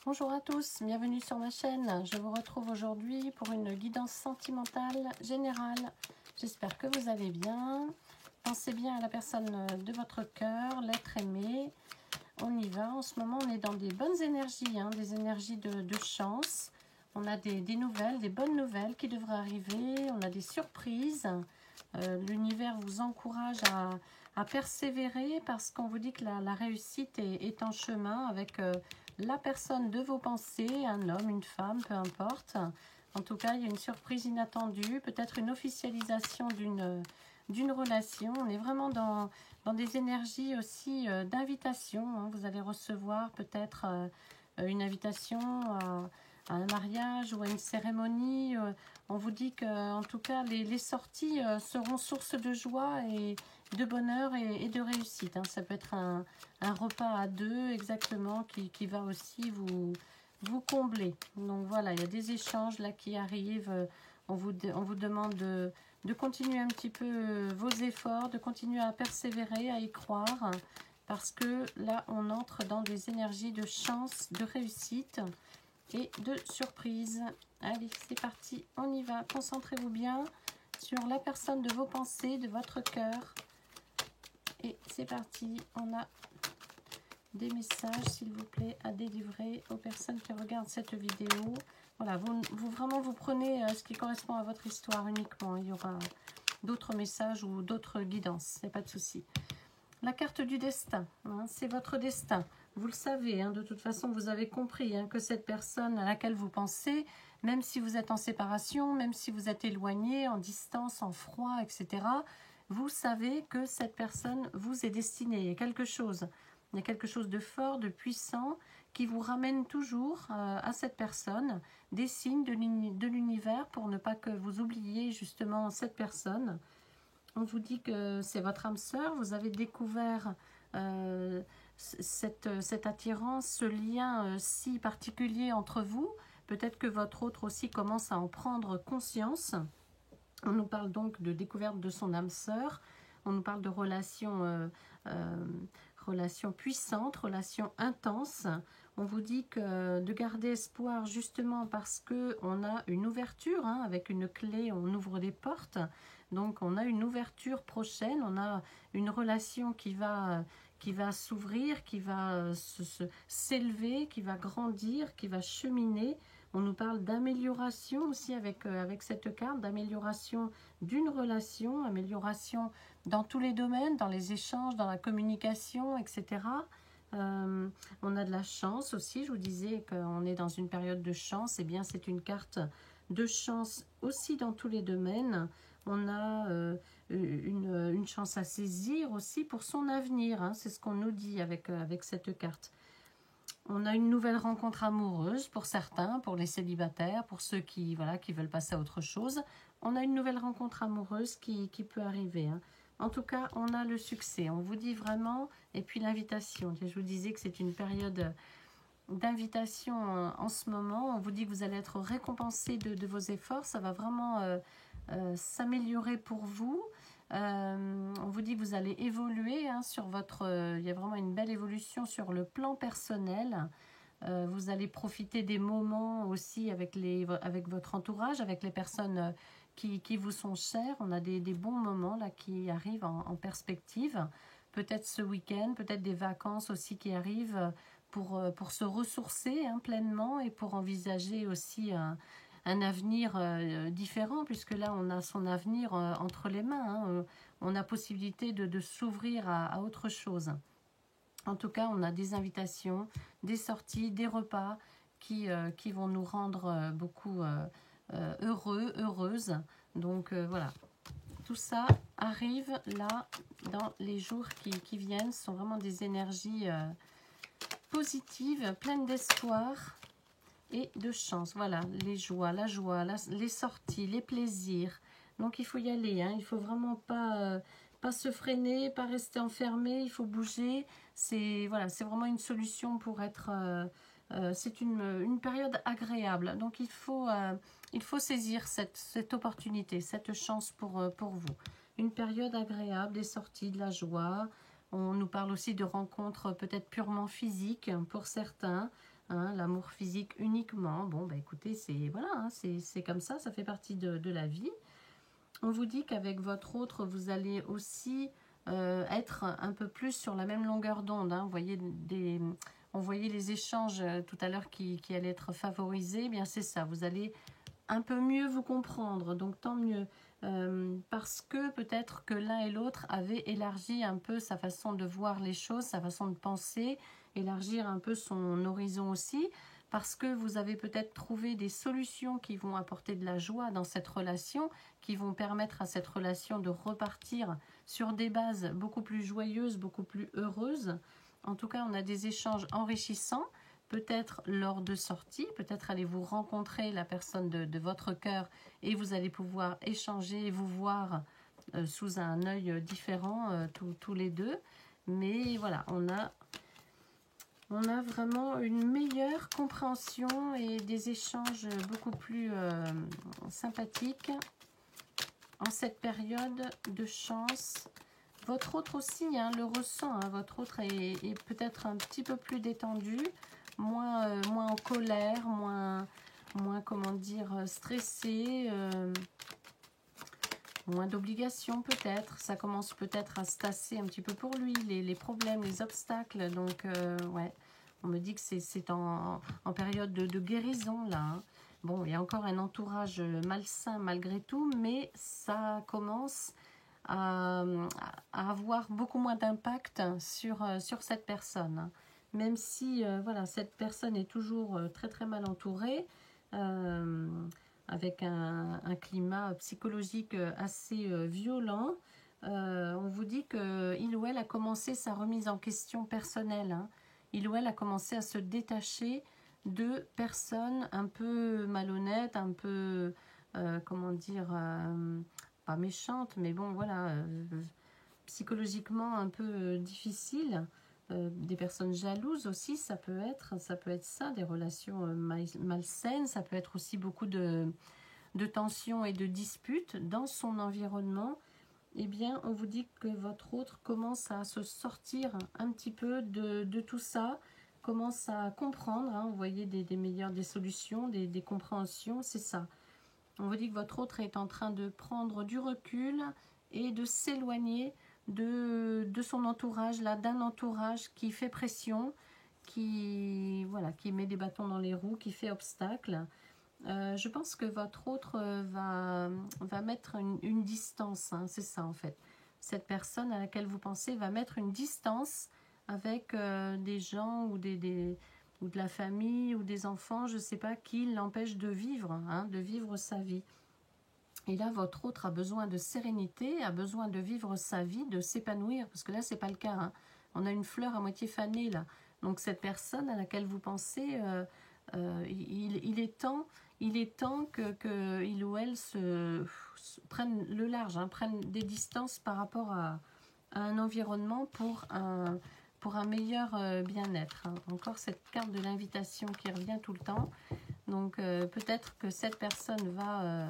Bonjour à tous, bienvenue sur ma chaîne. Je vous retrouve aujourd'hui pour une guidance sentimentale générale. J'espère que vous allez bien. Pensez bien à la personne de votre cœur, l'être aimé. On y va. En ce moment, on est dans des bonnes énergies, des énergies de chance. On a des nouvelles, des bonnes nouvelles qui devraient arriver. On a des surprises. L'univers vous encourage à persévérer parce qu'on vous dit que la réussite est en chemin avec la personne de vos pensées, un homme, une femme, peu importe. En tout cas, il y a une surprise inattendue, peut-être une officialisation d'une relation. On est vraiment dans des énergies aussi d'invitation. Vous allez recevoir peut-être une invitation à un mariage ou à une cérémonie. On vous dit que, en tout cas, les sorties seront source de joie et de bonheur et de réussite. Ça peut être un repas à deux exactement qui va aussi vous combler. Donc voilà, il y a des échanges là qui arrivent. On vous demande de continuer un petit peu vos efforts, de continuer à persévérer, à y croire. Parce que là, on entre dans des énergies de chance, de réussite et de surprise. Allez, c'est parti, on y va. Concentrez-vous bien sur la personne de vos pensées, de votre cœur. Et c'est parti, on a des messages, s'il vous plaît, à délivrer aux personnes qui regardent cette vidéo. Voilà, vous prenez ce qui correspond à votre histoire uniquement. Il y aura d'autres messages ou d'autres guidances, il n'y a pas de souci. La carte du destin, c'est votre destin. Vous le savez, de toute façon, vous avez compris que cette personne à laquelle vous pensez, même si vous êtes en séparation, même si vous êtes éloigné, en distance, en froid, etc., vous savez que cette personne vous est destinée. Il y a quelque chose de fort, de puissant, qui vous ramène toujours à cette personne, des signes de l'univers pour ne pas que vous oubliez justement cette personne. On vous dit que c'est votre âme sœur, vous avez découvert cette attirance, ce lien si particulier entre vous. Peut-être que votre autre aussi commence à en prendre conscience. On nous parle donc de découverte de son âme sœur. On nous parle de relations puissantes, relations intenses. On vous dit que de garder espoir justement parce qu'on a une ouverture, avec une clé, on ouvre des portes. Donc on a une ouverture prochaine, on a une relation qui va s'ouvrir, qui va s'élever, qui va grandir, qui va cheminer. On nous parle d'amélioration aussi avec cette carte, d'amélioration d'une relation, amélioration dans tous les domaines, dans les échanges, dans la communication, etc. On a de la chance aussi, je vous disais qu'on est dans une période de chance, et bien c'est une carte de chance aussi dans tous les domaines. On a une chance à saisir aussi pour son avenir, c'est ce qu'on nous dit avec cette carte. On a une nouvelle rencontre amoureuse pour certains, pour les célibataires, pour ceux qui veulent passer à autre chose. On a une nouvelle rencontre amoureuse qui peut arriver. En tout cas, on a le succès. On vous dit vraiment, et puis l'invitation. Je vous disais que c'est une période d'invitation en ce moment. On vous dit que vous allez être récompensé de vos efforts. Ça va vraiment s'améliorer pour vous. On vous dit que vous allez évoluer sur votre... il y a vraiment une belle évolution sur le plan personnel. Vous allez profiter des moments aussi avec votre entourage, avec les personnes qui vous sont chères. On a des bons moments là qui arrivent en perspective. Peut-être ce week-end, peut-être des vacances aussi qui arrivent pour se ressourcer pleinement et pour envisager aussi un avenir différent, puisque là on a son avenir entre les mains. On a possibilité de s'ouvrir à autre chose. En tout cas, on a des invitations, des sorties, des repas qui vont nous rendre beaucoup heureux, heureuses. Donc voilà, tout ça arrive là dans les jours qui viennent. Ce sont vraiment des énergies positives, pleines d'espoir et de chance. Voilà, les joies, la joie, les sorties, les plaisirs. Donc il faut y aller, il faut vraiment pas se freiner, pas rester enfermé, il faut bouger. C'est vraiment une solution pour être... c'est une période agréable. Donc il faut saisir cette opportunité, cette chance pour vous. Une période agréable, des sorties, de la joie. On nous parle aussi de rencontres peut-être purement physiques pour certains. hein, l'amour physique uniquement. Bon, bah écoutez, c'est voilà, hein, c'est comme ça fait partie de la vie. On vous dit qu'avec votre autre, vous allez aussi être un peu plus sur la même longueur d'onde. Hein. On voyait les échanges tout à l'heure qui allaient être favorisés. Eh bien, c'est ça, vous allez un peu mieux vous comprendre, donc tant mieux. Parce que peut-être que l'un et l'autre avaient élargi un peu sa façon de voir les choses, sa façon de penser, élargir un peu son horizon aussi, parce que vous avez peut-être trouvé des solutions qui vont apporter de la joie dans cette relation, qui vont permettre à cette relation de repartir sur des bases beaucoup plus joyeuses, beaucoup plus heureuses. En tout cas, on a des échanges enrichissants, peut-être lors de sorties, peut-être allez-vous rencontrer la personne de votre cœur et vous allez pouvoir échanger et vous voir sous un œil différent tous les deux. Mais voilà, on a vraiment une meilleure compréhension et des échanges beaucoup plus sympathiques en cette période de chance. Votre autre aussi hein, le ressent, hein, votre autre est peut-être un petit peu plus détendu, moins en colère, moins comment dire, stressé, moins d'obligations peut-être. Ça commence peut-être à se tasser un petit peu pour lui, les problèmes, les obstacles. Donc ouais, on me dit que c'est en période de guérison là. Hein. Bon, il y a encore un entourage malsain malgré tout, mais ça commence à avoir beaucoup moins d'impact sur cette personne. Même si voilà, cette personne est toujours très très mal entourée, avec un climat psychologique assez violent, on vous dit qu'il ou elle a commencé sa remise en question personnelle. Hein. Il ou elle a commencé à se détacher de personnes un peu malhonnêtes, un peu, comment dire, pas méchantes, mais bon, voilà, psychologiquement un peu difficile. Des personnes jalouses aussi, ça peut être ça, des relations malsaines, ça peut être aussi beaucoup de tensions et de disputes dans son environnement. Eh bien, on vous dit que votre autre commence à se sortir un petit peu de tout ça, commence à comprendre, hein, vous voyez des solutions, des compréhensions, c'est ça. On vous dit que votre autre est en train de prendre du recul et de s'éloigner de son entourage, là, d'un entourage qui fait pression, qui met des bâtons dans les roues, qui fait obstacle. Je pense que votre autre va mettre une distance, hein, c'est ça en fait. Cette personne à laquelle vous pensez va mettre une distance avec des gens ou ou de la famille ou des enfants, je ne sais pas, qui l'empêchent de vivre, hein, de vivre sa vie. Et là, votre autre a besoin de sérénité, a besoin de vivre sa vie, de s'épanouir, parce que là, c'est pas le cas. Hein. On a une fleur à moitié fanée, là. Donc, cette personne à laquelle vous pensez, il est temps que il ou elle prenne le large, hein, prenne des distances par rapport à un environnement pour un meilleur bien-être. Hein. Encore cette carte de l'invitation qui revient tout le temps. Donc, peut-être que cette personne va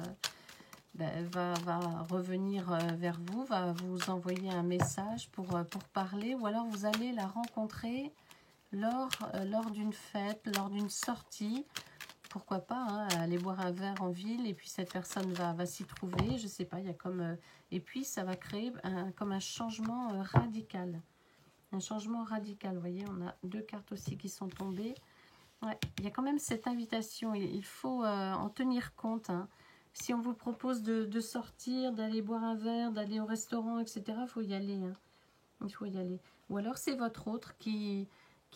revenir vers vous, va vous envoyer un message pour parler, ou alors vous allez la rencontrer lors d'une fête, lors d'une sortie, pourquoi pas, hein, aller boire un verre en ville, et puis cette personne va s'y trouver, je sais pas, il y a comme... et puis ça va créer comme un changement radical. Un changement radical, vous voyez, on a deux cartes aussi qui sont tombées. Ouais, il y a quand même cette invitation, il faut en tenir compte, hein. Si on vous propose de sortir, d'aller boire un verre, d'aller au restaurant, etc., il faut y aller. Hein. Il faut y aller. Ou alors c'est votre autre qui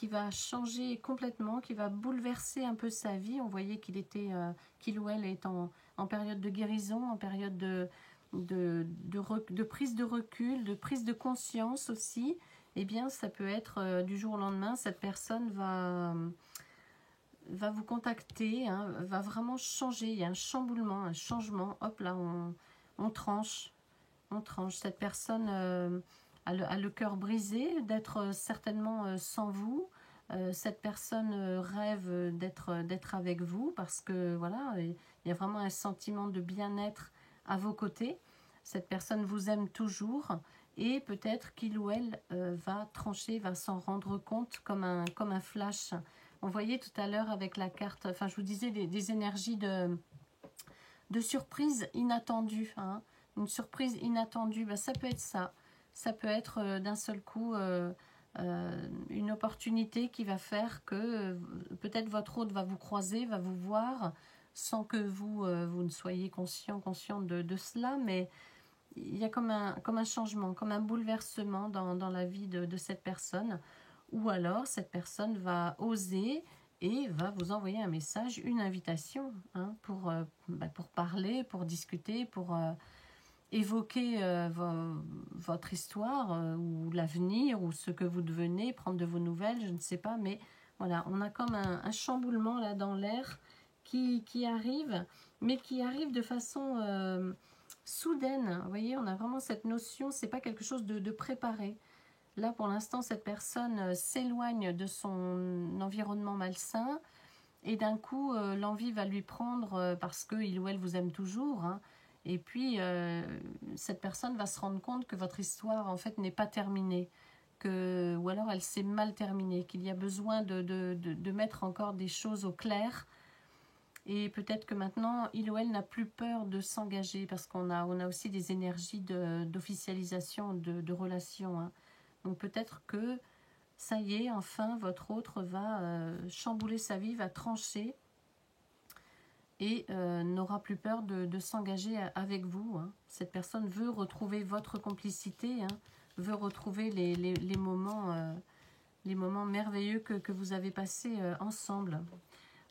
va changer complètement, qui va bouleverser un peu sa vie. On voyait qu'il ou elle est en période de guérison, en période de prise de recul, de prise de conscience aussi. Eh bien, ça peut être du jour au lendemain, cette personne va vous contacter, hein, va vraiment changer, il y a un chamboulement, un changement, hop là, on tranche, cette personne a le cœur brisé d'être certainement sans vous, cette personne rêve d'être avec vous parce que voilà, il y a vraiment un sentiment de bien-être à vos côtés, cette personne vous aime toujours et peut-être qu'il ou elle va trancher, va s'en rendre compte comme un flash. On voyait tout à l'heure avec la carte, enfin je vous disais des énergies de surprise inattendue. Hein. Une surprise inattendue, ben, ça peut être ça. Ça peut être d'un seul coup une opportunité qui va faire que peut-être votre hôte va vous croiser, va vous voir, sans que vous ne soyez conscient de cela, mais il y a comme un changement, comme un bouleversement dans la vie de cette personne. Ou alors, cette personne va oser et va vous envoyer un message, une invitation hein, pour parler, pour discuter, pour évoquer votre histoire ou l'avenir ou ce que vous devenez, prendre de vos nouvelles, je ne sais pas. Mais voilà, on a comme un chamboulement là dans l'air qui arrive, mais qui arrive de façon soudaine. Vous voyez, on a vraiment cette notion, c'est pas quelque chose de préparé. Là, pour l'instant, cette personne s'éloigne de son environnement malsain et d'un coup, l'envie va lui prendre parce qu'il ou elle vous aime toujours. Hein, et puis, cette personne va se rendre compte que votre histoire, en fait, n'est pas terminée. Ou alors, elle s'est mal terminée, qu'il y a besoin de mettre encore des choses au clair. Et peut-être que maintenant, il ou elle n'a plus peur de s'engager parce qu'on a aussi des énergies d'officialisation de relations. Hein. Donc peut-être que ça y est, enfin, votre autre va chambouler sa vie, va trancher et n'aura plus peur de s'engager avec vous. Hein. Cette personne veut retrouver votre complicité, hein, veut retrouver les moments merveilleux que vous avez passés ensemble.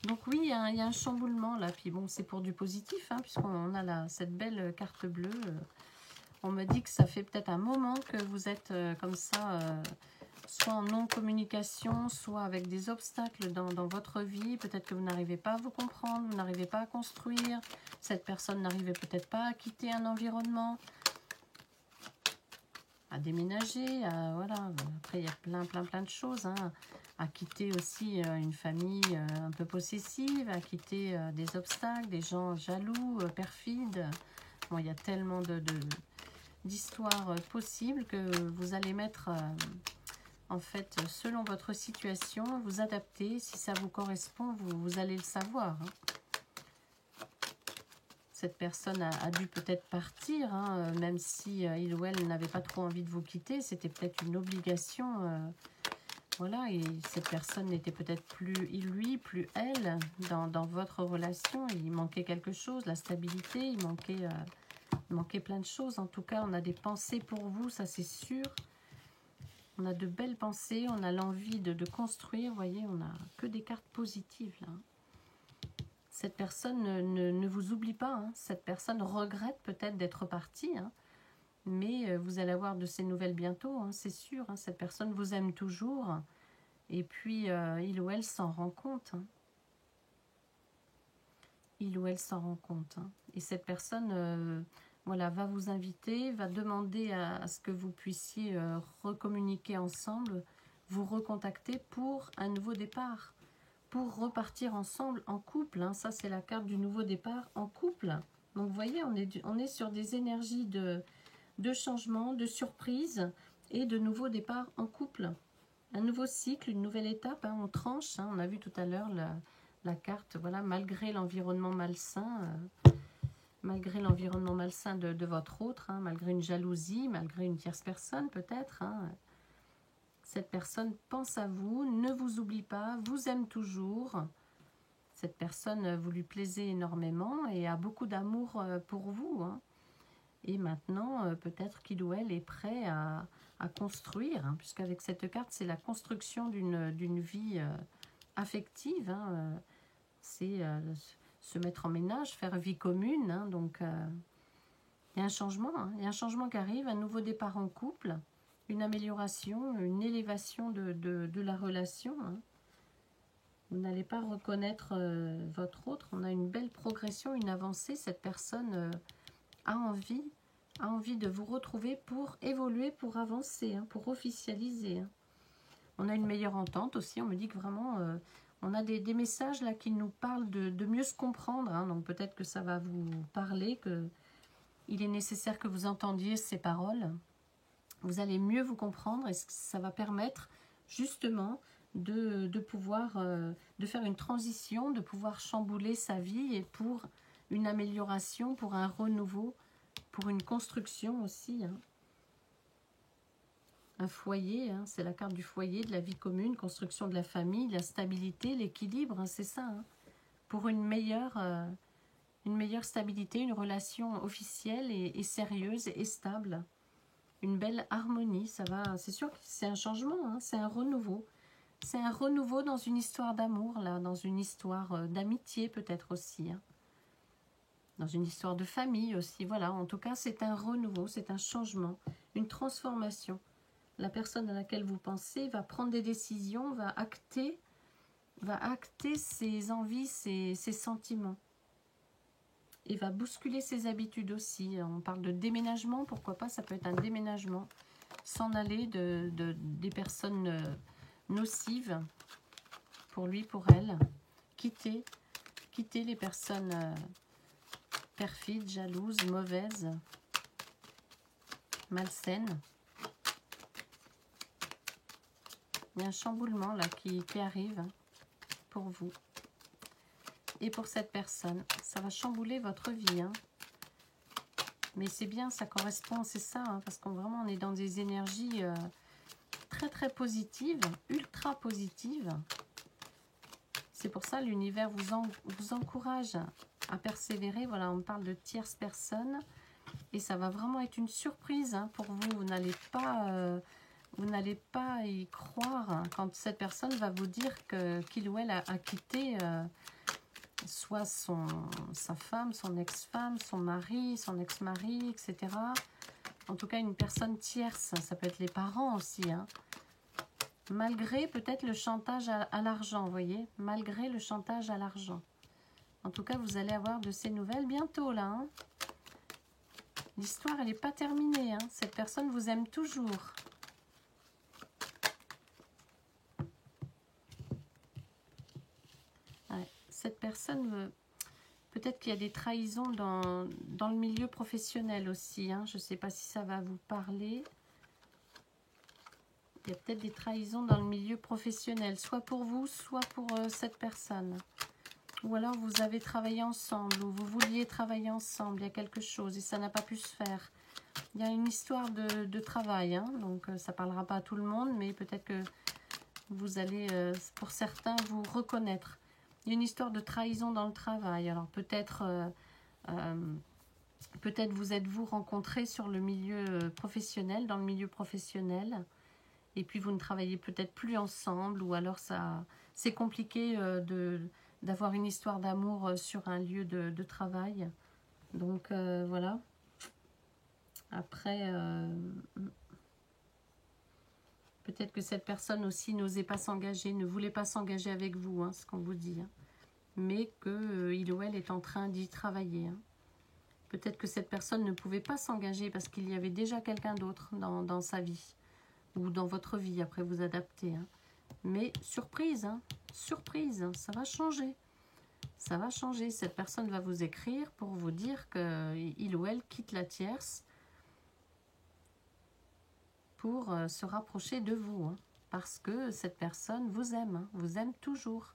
Donc oui, il y a un chamboulement là. Puis bon, c'est pour du positif, hein, puisqu'on a cette belle carte bleue. On me dit que ça fait peut-être un moment que vous êtes comme ça, soit en non-communication, soit avec des obstacles dans votre vie. Peut-être que vous n'arrivez pas à vous comprendre, vous n'arrivez pas à construire. Cette personne n'arrivait peut-être pas à quitter un environnement, à déménager. Voilà. Après, il y a plein de choses. Hein. À quitter aussi une famille un peu possessive, à quitter des obstacles, des gens jaloux, perfides. Bon, il y a tellement d'histoires possibles que vous allez mettre en fait selon votre situation, vous adapter. Si ça vous correspond, vous allez le savoir. Hein. Cette personne a dû peut-être partir, hein, même si il ou elle n'avait pas trop envie de vous quitter. C'était peut-être une obligation. Voilà, et cette personne n'était peut-être plus lui, plus elle dans votre relation. Il manquait quelque chose, la stabilité, il manquait plein de choses. En tout cas, on a des pensées pour vous, ça c'est sûr. On a de belles pensées, on a l'envie de construire. Vous voyez, on n'a que des cartes positives là. Cette personne ne vous oublie pas. Hein. Cette personne regrette peut-être d'être partie. Hein. Mais vous allez avoir de ces nouvelles bientôt, hein, c'est sûr. Hein. Cette personne vous aime toujours. Et puis, il ou elle s'en rend compte. Hein. Il ou elle s'en rend compte. Hein. Et cette personne voilà, va vous inviter, va demander à ce que vous puissiez recommuniquer ensemble, vous recontacter pour un nouveau départ, pour repartir ensemble en couple. Hein. Ça, c'est la carte du nouveau départ en couple. Donc, vous voyez, on est sur des énergies de changement, de surprise et de nouveau départ en couple. Un nouveau cycle, une nouvelle étape, hein, on tranche. Hein, on a vu tout à l'heure la carte, voilà, malgré l'environnement malsain. Malgré l'environnement malsain de votre autre, hein, malgré une jalousie, malgré une tierce personne peut-être. Hein, cette personne pense à vous, ne vous oublie pas, vous aime toujours. Cette personne, vous lui plaisez énormément et a beaucoup d'amour pour vous. Hein. Et maintenant, peut-être qu'il ou elle est prêt à construire, hein, puisqu'avec cette carte, c'est la construction d'une vie affective. Hein, c'est se mettre en ménage, faire vie commune. Hein, donc, il y a un changement. Hein, il y a un changement qui arrive, un nouveau départ en couple, une amélioration, une élévation de la relation. Hein. Vous n'allez pas reconnaître votre autre. On a une belle progression, une avancée. Cette personne a envie de vous retrouver pour évoluer, pour avancer, hein, pour officialiser. Hein. On a une meilleure entente aussi. On me dit que vraiment, on a des messages là qui nous parlent de mieux se comprendre. Hein. Donc peut-être que ça va vous parler, qu'il est nécessaire que vous entendiez ces paroles. Vous allez mieux vous comprendre et ça va permettre justement de pouvoir, de faire une transition, de pouvoir chambouler sa vie et pour une amélioration, pour un renouveau, pour une construction aussi. Hein. Un foyer, hein, c'est la carte du foyer, de la vie commune, construction de la famille, la stabilité, l'équilibre, hein, c'est ça. Hein. Pour une meilleure stabilité, une relation officielle et sérieuse et stable. Une belle harmonie, ça va. C'est sûr que c'est un changement, hein, c'est un renouveau. C'est un renouveau dans une histoire d'amour, là, dans une histoire d'amitié peut-être aussi. Hein. Dans une histoire de famille aussi, voilà. En tout cas, c'est un renouveau, c'est un changement, une transformation. La personne à laquelle vous pensez va prendre des décisions, va acter ses envies, ses sentiments. Et va bousculer ses habitudes aussi. On parle de déménagement, pourquoi pas, ça peut être un déménagement. S'en aller des personnes nocives pour lui, pour elle. Quitter les personnes perfides, jalouses, mauvaises, malsaines. Il y a un chamboulement là qui arrive pour vous. Et pour cette personne, ça va chambouler votre vie. Hein. Mais c'est bien, ça correspond, c'est ça, hein, parce qu'on vraiment on est dans des énergies très très positives, ultra positives. C'est pour ça l'univers vous encourage à persévérer. Voilà, on parle de tierce personne. Et ça va vraiment être une surprise hein, pour vous. Vous n'allez pas y croire hein, quand cette personne va vous dire qu'il ou elle a quitté soit sa femme, son ex-femme, son mari, son ex-mari, etc. En tout cas, une personne tierce. Ça peut être les parents aussi. Hein. Malgré peut-être le chantage à l'argent, vous voyez. Malgré le chantage à l'argent. En tout cas, vous allez avoir de ces nouvelles bientôt, là. Hein. L'histoire, elle n'est pas terminée. Hein. Cette personne vous aime toujours. Ouais. Cette personne, peut-être qu'il y a des trahisons dans le milieu professionnel aussi. Hein. Je ne sais pas si ça va vous parler. Il y a peut-être des trahisons dans le milieu professionnel, soit pour vous, soit pour cette personne. Ou alors vous avez travaillé ensemble, ou vous vouliez travailler ensemble, il y a quelque chose et ça n'a pas pu se faire. Il y a une histoire de travail, hein, donc ça ne parlera pas à tout le monde, mais peut-être que vous allez, pour certains, vous reconnaître. Il y a une histoire de trahison dans le travail, alors peut-être vous êtes-vous rencontrés sur le milieu professionnel, dans le milieu professionnel, et puis vous ne travaillez peut-être plus ensemble, ou alors c'est compliqué d'avoir une histoire d'amour sur un lieu de travail. Donc voilà. Après, peut-être que cette personne aussi n'osait pas s'engager, ne voulait pas s'engager avec vous, hein, ce qu'on vous dit. Hein, mais qu'il ou elle est en train d'y travailler. Hein. Peut-être que cette personne ne pouvait pas s'engager parce qu'il y avait déjà quelqu'un d'autre dans sa vie. Ou dans votre vie, après vous adapter. Hein. Mais surprise, hein, surprise, ça va changer. Ça va changer. Cette personne va vous écrire pour vous dire qu'il ou elle quitte la tierce pour se rapprocher de vous. Hein, parce que cette personne vous aime, hein, vous aime toujours.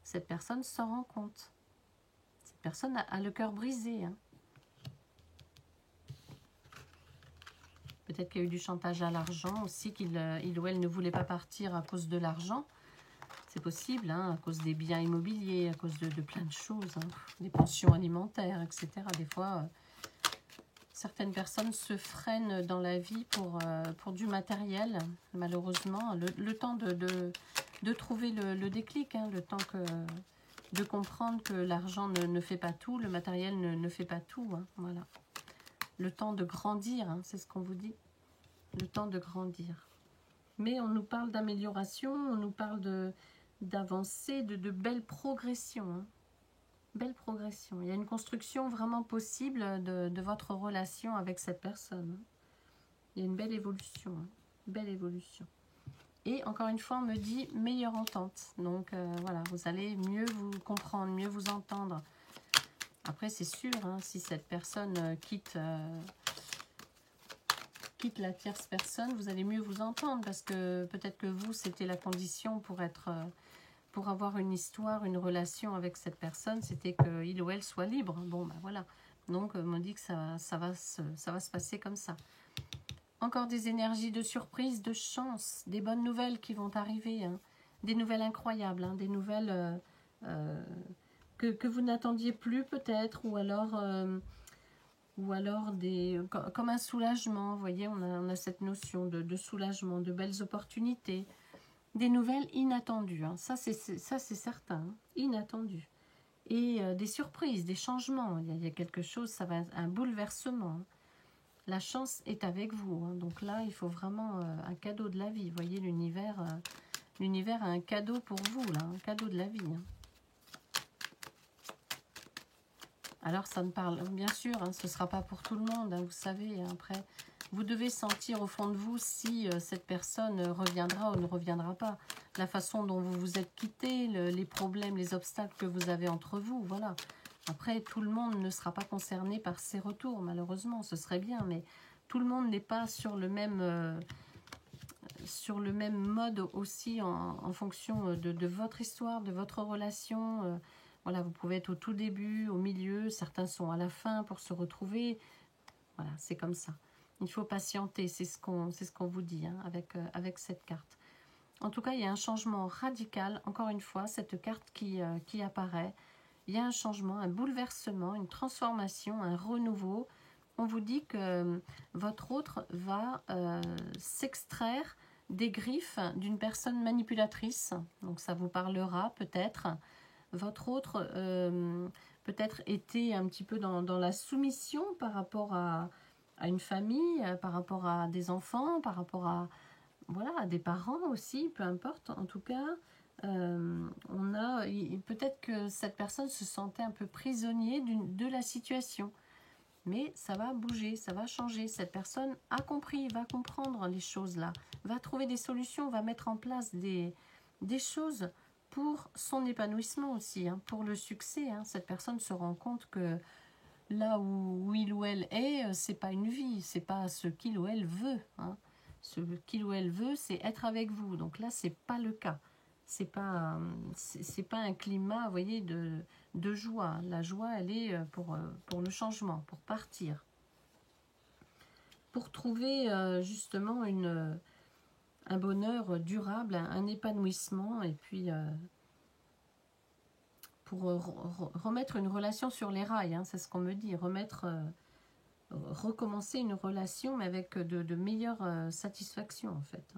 Cette personne s'en rend compte. Cette personne a le cœur brisé. Hein. Peut-être qu'il y a eu du chantage à l'argent aussi, qu'il ou elle ne voulait pas partir à cause de l'argent. C'est possible, hein, à cause des biens immobiliers, à cause de plein de choses, hein, des pensions alimentaires, etc. Des fois, certaines personnes se freinent dans la vie pour du matériel, malheureusement. Le temps de trouver le déclic, hein, le temps de comprendre que l'argent ne fait pas tout, le matériel ne fait pas tout. Hein, voilà. Le temps de grandir, hein, c'est ce qu'on vous dit. Le temps de grandir. Mais on nous parle d'amélioration, on nous parle d'avancée, de belles progressions. Hein. Belle progression. Il y a une construction vraiment possible de votre relation avec cette personne. Hein. Il y a une belle évolution. Hein. Belle évolution. Et encore une fois, on me dit meilleure entente. Donc voilà, vous allez mieux vous comprendre, mieux vous entendre. Après, c'est sûr, hein, si cette personne quitte quitte la tierce personne, vous allez mieux vous entendre parce que peut-être que vous, c'était la condition pour avoir une histoire, une relation avec cette personne, c'était qu'il ou elle soit libre. Bon, ben voilà. Donc, on me dit que ça va se passer comme ça. Encore des énergies de surprise, de chance, des bonnes nouvelles qui vont arriver, hein. Des nouvelles incroyables, hein, des nouvelles que vous n'attendiez plus peut-être, ou alors comme un soulagement. Vous voyez, on a cette notion de soulagement, de belles opportunités, des nouvelles inattendues, hein. Ça c'est certain, hein, inattendues. Et des surprises, des changements. Il y a quelque chose, ça va être un bouleversement, hein. La chance est avec vous, hein. Donc là, il faut vraiment un cadeau de la vie. Vous voyez, l'univers a un cadeau pour vous, là, un cadeau de la vie, hein. Alors, ça ne parle, bien sûr, hein, ce ne sera pas pour tout le monde, hein, vous savez, hein. Après, vous devez sentir au fond de vous si cette personne reviendra ou ne reviendra pas. La façon dont vous vous êtes quitté, les problèmes, les obstacles que vous avez entre vous, voilà. Après, tout le monde ne sera pas concerné par ces retours, malheureusement, ce serait bien, mais tout le monde n'est pas sur le même mode aussi en fonction de votre histoire, de votre relation. Voilà, vous pouvez être au tout début, au milieu, certains sont à la fin pour se retrouver. Voilà, c'est comme ça. Il faut patienter, c'est ce qu'on vous dit, hein, avec cette carte. En tout cas, il y a un changement radical, encore une fois, cette carte qui apparaît. Il y a un changement, un bouleversement, une transformation, un renouveau. On vous dit que votre autre va s'extraire des griffes d'une personne manipulatrice. Donc ça vous parlera peut-être. Votre autre peut-être était un petit peu dans la soumission par rapport à une famille, par rapport à des enfants, par rapport à, voilà, à des parents aussi, peu importe. En tout cas, peut-être que cette personne se sentait un peu prisonnier de la situation. Mais ça va bouger, ça va changer. Cette personne a compris, va comprendre les choses là, va trouver des solutions, va mettre en place des choses pour son épanouissement aussi, hein, pour le succès, hein. Cette personne se rend compte que là où il ou elle est, c'est pas une vie, c'est pas ce qu'il ou elle veut, hein. Ce qu'il ou elle veut, c'est être avec vous. Donc là, c'est pas le cas. C'est pas un climat, vous voyez, de joie. La joie, elle est pour le changement, pour partir. Pour trouver justement un bonheur durable, un épanouissement, et puis pour remettre une relation sur les rails, hein, c'est ce qu'on me dit, recommencer une relation, mais avec de meilleures satisfactions en fait.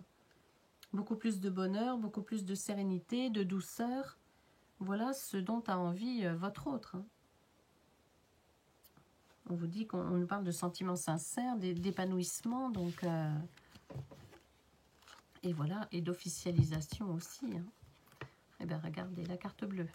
Beaucoup plus de bonheur, beaucoup plus de sérénité, de douceur. Voilà ce dont a envie votre autre, hein. On vous dit qu'on nous parle de sentiments sincères, d'épanouissement, donc et voilà, et d'officialisation aussi, hein. Eh bien, regardez la carte bleue.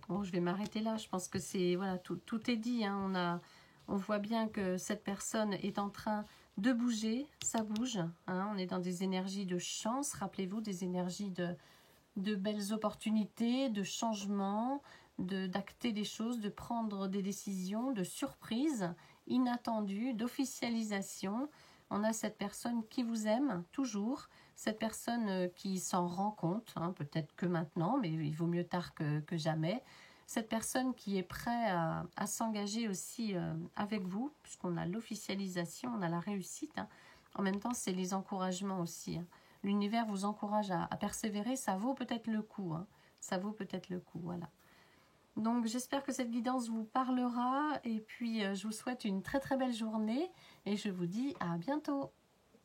Bon, je vais m'arrêter là. Je pense que c'est voilà, tout est dit, hein. On voit bien que cette personne est en train de bouger, ça bouge, hein. On est dans des énergies de chance, rappelez-vous, des énergies de belles opportunités, de changement, d'acter des choses, de prendre des décisions, de surprises inattendues, d'officialisation. On a cette personne qui vous aime toujours, cette personne qui s'en rend compte, hein, peut-être que maintenant, mais il vaut mieux tard que jamais. Cette personne qui est prête à s'engager aussi avec vous, puisqu'on a l'officialisation, on a la réussite, hein. En même temps, c'est les encouragements aussi, hein. L'univers vous encourage à persévérer, ça vaut peut-être le coup, hein. Ça vaut peut-être le coup, voilà. Donc j'espère que cette guidance vous parlera, et puis je vous souhaite une très très belle journée, et je vous dis à bientôt.